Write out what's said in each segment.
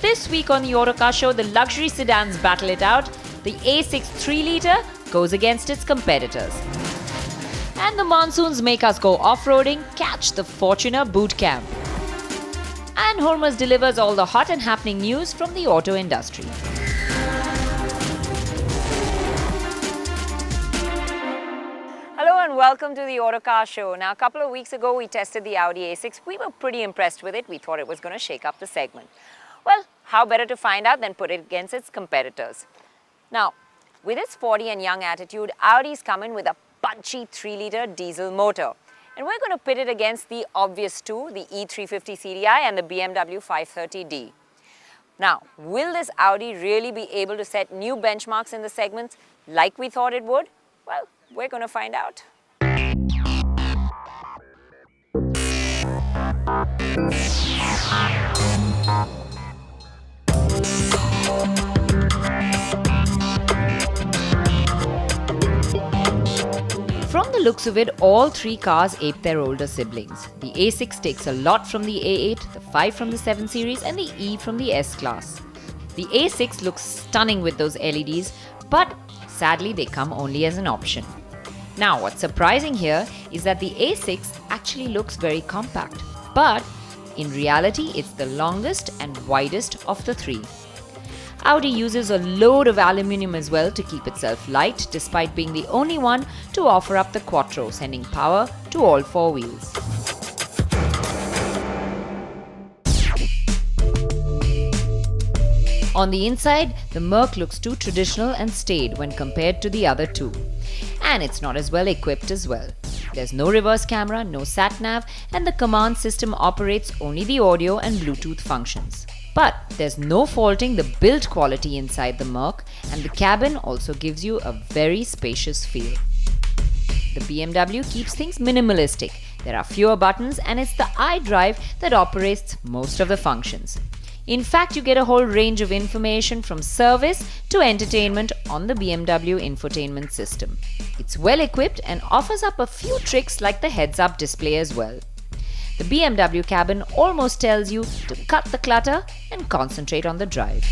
This week on the Autocar Show, the luxury sedans battle it out. The A6 3-litre goes against its competitors. And the monsoons make us go off-roading, catch the Fortuner boot camp. And Hormuz delivers all the hot and happening news from the auto industry. Hello and welcome to the Autocar Show. Now, a couple of weeks ago, we tested the Audi A6. We were pretty impressed with it. We thought it was going to shake up the segment. Well, how better to find out than put it against its competitors? Now, with its sporty and young attitude, Audi's come in with a punchy 3-litre diesel motor. And we're going to pit it against the obvious two, the E350 CDI and the BMW 530d. Now, will this Audi really be able to set new benchmarks in the segments like we thought it would? Well, we're going to find out. From the looks of it, all three cars ape their older siblings. The A6 takes a lot from the A8, the 5 from the 7 Series and the E from the S-Class. The A6 looks stunning with those LEDs, but sadly they come only as an option. Now, what's surprising here is that the A6 actually looks very compact, but in reality it's the longest and widest of the three. Audi uses a load of aluminium as well to keep itself light, despite being the only one to offer up the Quattro, sending power to all four wheels. On the inside, the Merc looks too traditional and staid when compared to the other two. And it's not as well equipped as well. There's no reverse camera, no sat-nav, and the command system operates only the audio and Bluetooth functions. But there's no faulting the build quality inside the Merc, and the cabin also gives you a very spacious feel. The BMW keeps things minimalistic. There are fewer buttons and it's the iDrive that operates most of the functions. In fact, you get a whole range of information from service to entertainment on the BMW infotainment system. It's well equipped and offers up a few tricks like the heads-up display as well. The BMW cabin almost tells you to cut the clutter and concentrate on the drive.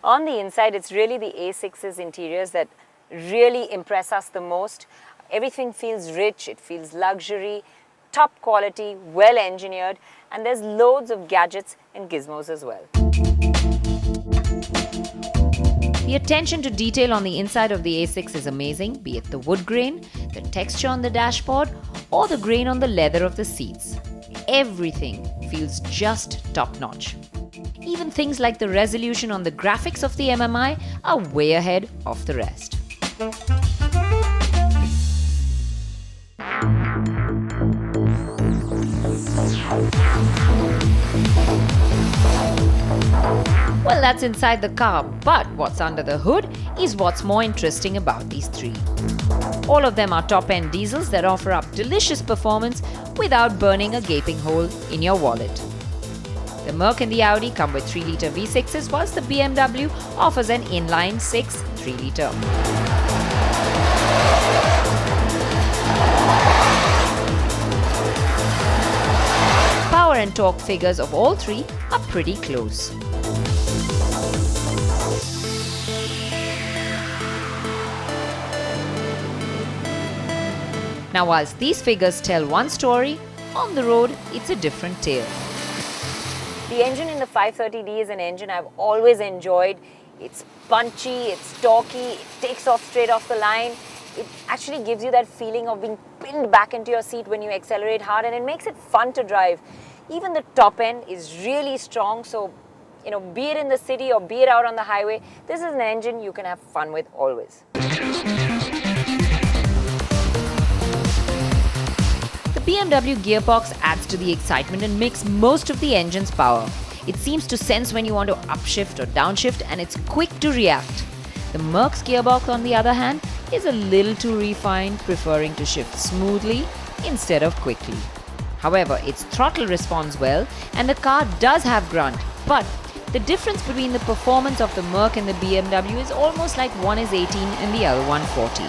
On the inside, it's really the A6's interiors that really impress us the most. Everything feels rich, it feels luxury, top quality, well engineered, and there's loads of gadgets and gizmos as well. The attention to detail on the inside of the A6 is amazing, be it the wood grain, the texture on the dashboard, or the grain on the leather of the seats. Everything feels just top-notch. Even things like the resolution on the graphics of the MMI are way ahead of the rest. Well, that's inside the car, but what's under the hood is what's more interesting about these three. All of them are top-end diesels that offer up delicious performance without burning a gaping hole in your wallet. The Merc and the Audi come with 3-litre V6s, whilst the BMW offers an inline 6 3-litre. Power and torque figures of all three are pretty close. Now, whilst these figures tell one story, on the road it's a different tale. The engine in the 530d is an engine I've always enjoyed. It's punchy, it's torquey, it takes off straight off the line. It actually gives you that feeling of being pinned back into your seat when you accelerate hard, and it makes it fun to drive. Even the top end is really strong, so be it in the city or be it out on the highway, this is an engine you can have fun with always. BMW gearbox adds to the excitement and makes most of the engine's power. It seems to sense when you want to upshift or downshift, and it's quick to react. The Merc's gearbox, on the other hand, is a little too refined, preferring to shift smoothly instead of quickly. However, its throttle responds well and the car does have grunt, but the difference between the performance of the Merc and the BMW is almost like one is 18 and the other one 40.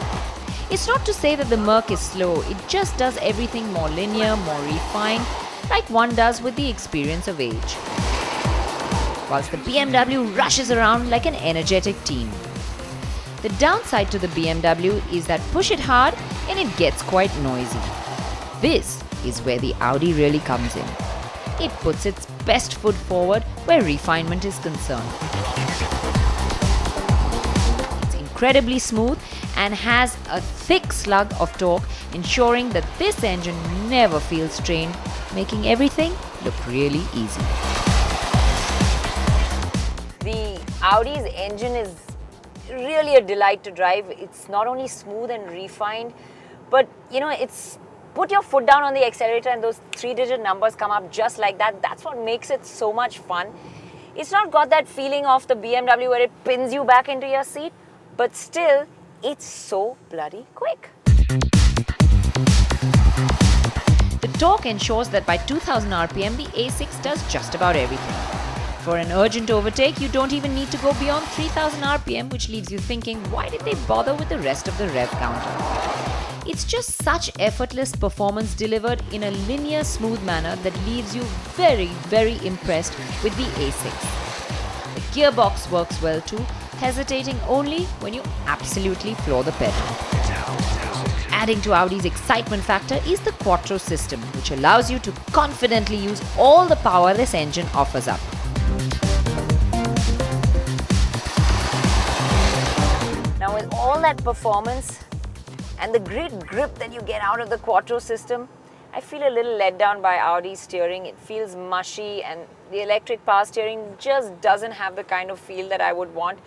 It's not to say that the Merc is slow, it just does everything more linear, more refined, like one does with the experience of age. Whilst the BMW rushes around like an energetic teen. The downside to the BMW is that push it hard and it gets quite noisy. This is where the Audi really comes in. It puts its best foot forward where refinement is concerned. It's incredibly smooth and has a thick slug of torque, ensuring that this engine never feels strained, making everything look really easy. The Audi's engine is really a delight to drive. It's not only smooth and refined, but it's put your foot down on the accelerator and those 3-digit numbers come up just like that. That's what makes it so much fun. It's not got that feeling of the BMW where it pins you back into your seat, but still, it's so bloody quick. The torque ensures that by 2000 RPM, the A6 does just about everything. For an urgent overtake, you don't even need to go beyond 3000 RPM, which leaves you thinking, why did they bother with the rest of the rev counter? It's just such effortless performance delivered in a linear, smooth manner that leaves you very, very impressed with the A6. The gearbox works well too, hesitating only when you absolutely floor the pedal. Adding to Audi's excitement factor is the Quattro system, which allows you to confidently use all the power this engine offers up. Now with all that performance and the great grip that you get out of the Quattro system, I feel a little let down by Audi's steering. It feels mushy and the electric power steering just doesn't have the kind of feel that I would want.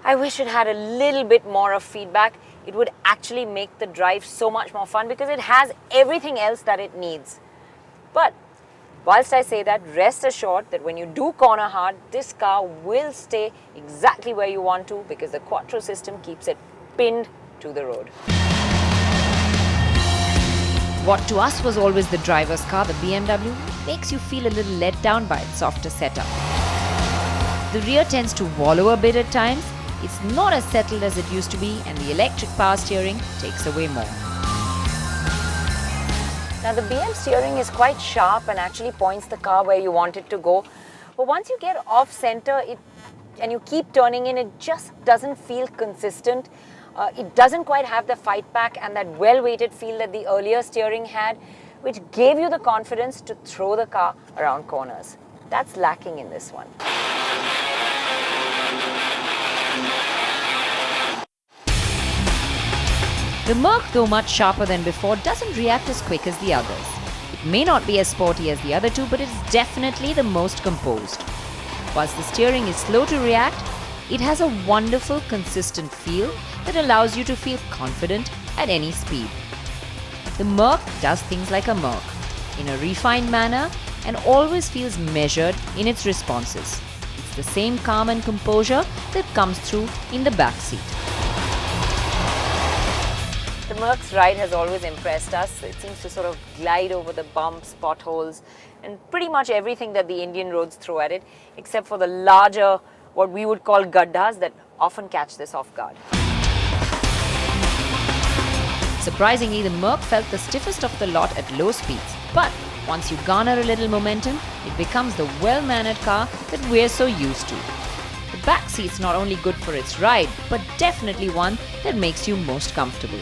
I wish it had a little bit more of feedback. It would actually make the drive so much more fun because it has everything else that it needs. But whilst I say that, rest assured that when you do corner hard, this car will stay exactly where you want to because the Quattro system keeps it pinned to the road. What to us was always the driver's car, the BMW, makes you feel a little let down by its softer setup. The rear tends to wallow a bit at times, it's not as settled as it used to be, and the electric power steering takes away more. Now the BM steering is quite sharp and actually points the car where you want it to go. But once you get off center and you keep turning in, it just doesn't feel consistent. It doesn't quite have the fight back and that well-weighted feel that the earlier steering had, which gave you the confidence to throw the car around corners. That's lacking in this one. The Merc, though much sharper than before, doesn't react as quick as the others. It may not be as sporty as the other two, but it's definitely the most composed. Whilst the steering is slow to react, it has a wonderful, consistent feel that allows you to feel confident at any speed. The Merc does things like a Merc, in a refined manner, and always feels measured in its responses. It's the same calm and composure that comes through in the back seat. The Merc's ride has always impressed us. It seems to sort of glide over the bumps, potholes, and pretty much everything that the Indian roads throw at it, except for the larger, what we would call gaddas that often catch this off guard. Surprisingly, the Merc felt the stiffest of the lot at low speeds, but once you garner a little momentum, it becomes the well-mannered car that we're so used to. The back seat's not only good for its ride, but definitely one that makes you most comfortable.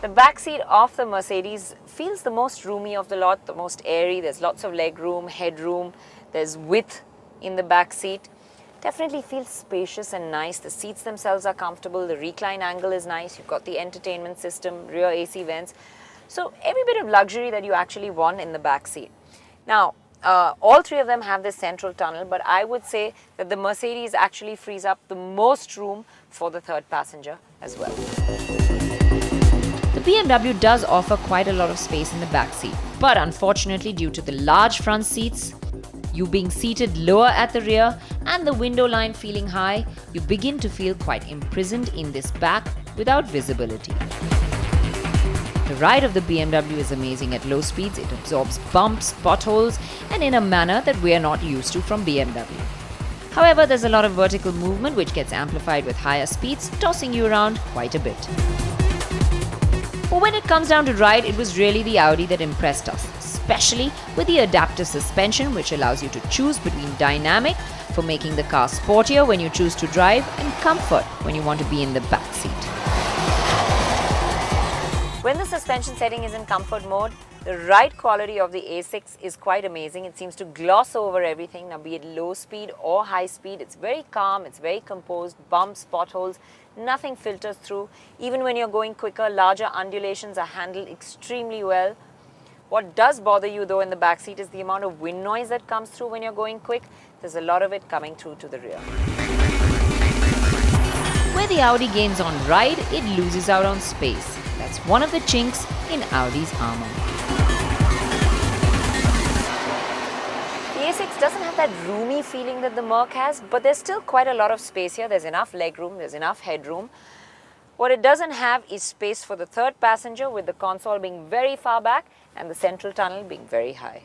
The back seat of the Mercedes feels the most roomy of the lot, the most airy. There's lots of leg room, headroom, there's width in the back seat. Definitely feels spacious and nice. The seats themselves are comfortable, the recline angle is nice, you've got the entertainment system, rear AC vents. So every bit of luxury that you actually want in the back seat. Now, all three of them have this central tunnel, but I would say that the Mercedes actually frees up the most room for the third passenger as well. The BMW does offer quite a lot of space in the back seat, but unfortunately due to the large front seats, you being seated lower at the rear and the window line feeling high, you begin to feel quite imprisoned in this back without visibility. The ride of the BMW is amazing at low speeds. It absorbs bumps, potholes, and in a manner that we are not used to from BMW. However, there's a lot of vertical movement which gets amplified with higher speeds, tossing you around quite a bit. But when it comes down to ride, it was really the Audi that impressed us, especially with the adaptive suspension which allows you to choose between dynamic for making the car sportier when you choose to drive and comfort when you want to be in the back seat. When the suspension setting is in comfort mode, the ride quality of the A6 is quite amazing. It seems to gloss over everything. Now, be it low speed or high speed, it's very calm, it's very composed, bumps, potholes, nothing filters through. Even when you're going quicker, larger undulations are handled extremely well. What does bother you though in the back seat is the amount of wind noise that comes through when you're going quick. There's a lot of it coming through to the rear. Where the Audi gains on ride, it loses out on space. That's one of the chinks in Audi's armor. The A6 doesn't have that roomy feeling that the Merc has, but there's still quite a lot of space here. There's enough legroom, there's enough headroom. What it doesn't have is space for the third passenger, with the console being very far back and the central tunnel being very high.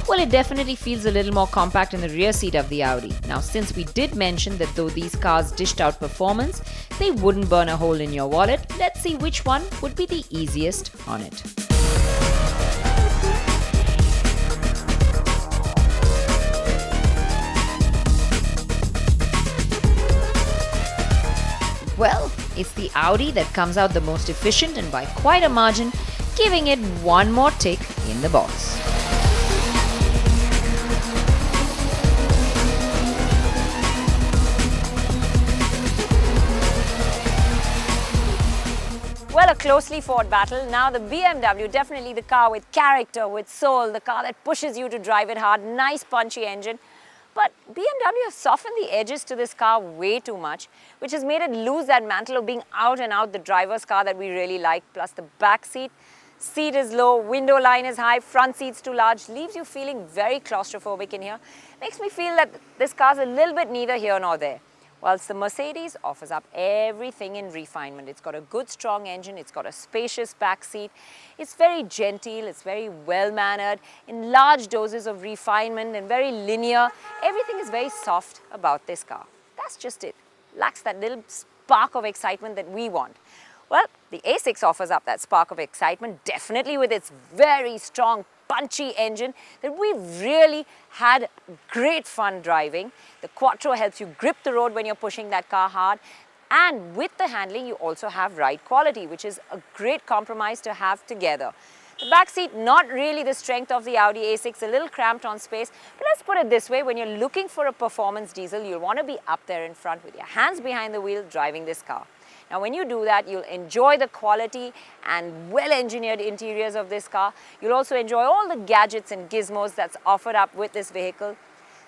Well, it definitely feels a little more compact in the rear seat of the Audi. Now, since we did mention that though these cars dished out performance, they wouldn't burn a hole in your wallet, let's see which one would be the easiest on it. Well, it's the Audi that comes out the most efficient and by quite a margin, giving it one more tick in the box. Well, a closely fought battle. Now the BMW, definitely the car with character, with soul, the car that pushes you to drive it hard, nice punchy engine. But BMW has softened the edges to this car way too much, which has made it lose that mantle of being out and out the driver's car that we really like. Plus the back seat is low, window line is high, front seat's too large, leaves you feeling very claustrophobic in here. Makes me feel that this car's a little bit neither here nor there. Whilst the Mercedes offers up everything in refinement. It's got a good strong engine, it's got a spacious back seat, it's very genteel, it's very well-mannered, in large doses of refinement and very linear. Everything is very soft about this car. That's just it. Lacks that little spark of excitement that we want. Well, the A6 offers up that spark of excitement, definitely with its very strong punchy engine that we've really had great fun driving. The Quattro helps you grip the road when you're pushing that car hard, and with the handling you also have ride quality, which is a great compromise to have together. The back seat, not really the strength of the Audi A6, a little cramped on space, but let's put it this way, when you're looking for a performance diesel, you'll want to be up there in front with your hands behind the wheel driving this car. Now, when you do that, you'll enjoy the quality and well-engineered interiors of this car. You'll also enjoy all the gadgets and gizmos that's offered up with this vehicle.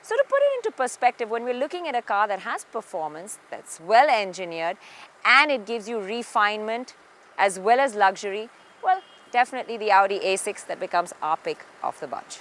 So to put it into perspective, when we're looking at a car that has performance, that's well-engineered, and it gives you refinement as well as luxury, well, definitely the Audi A6 that becomes our pick of the bunch.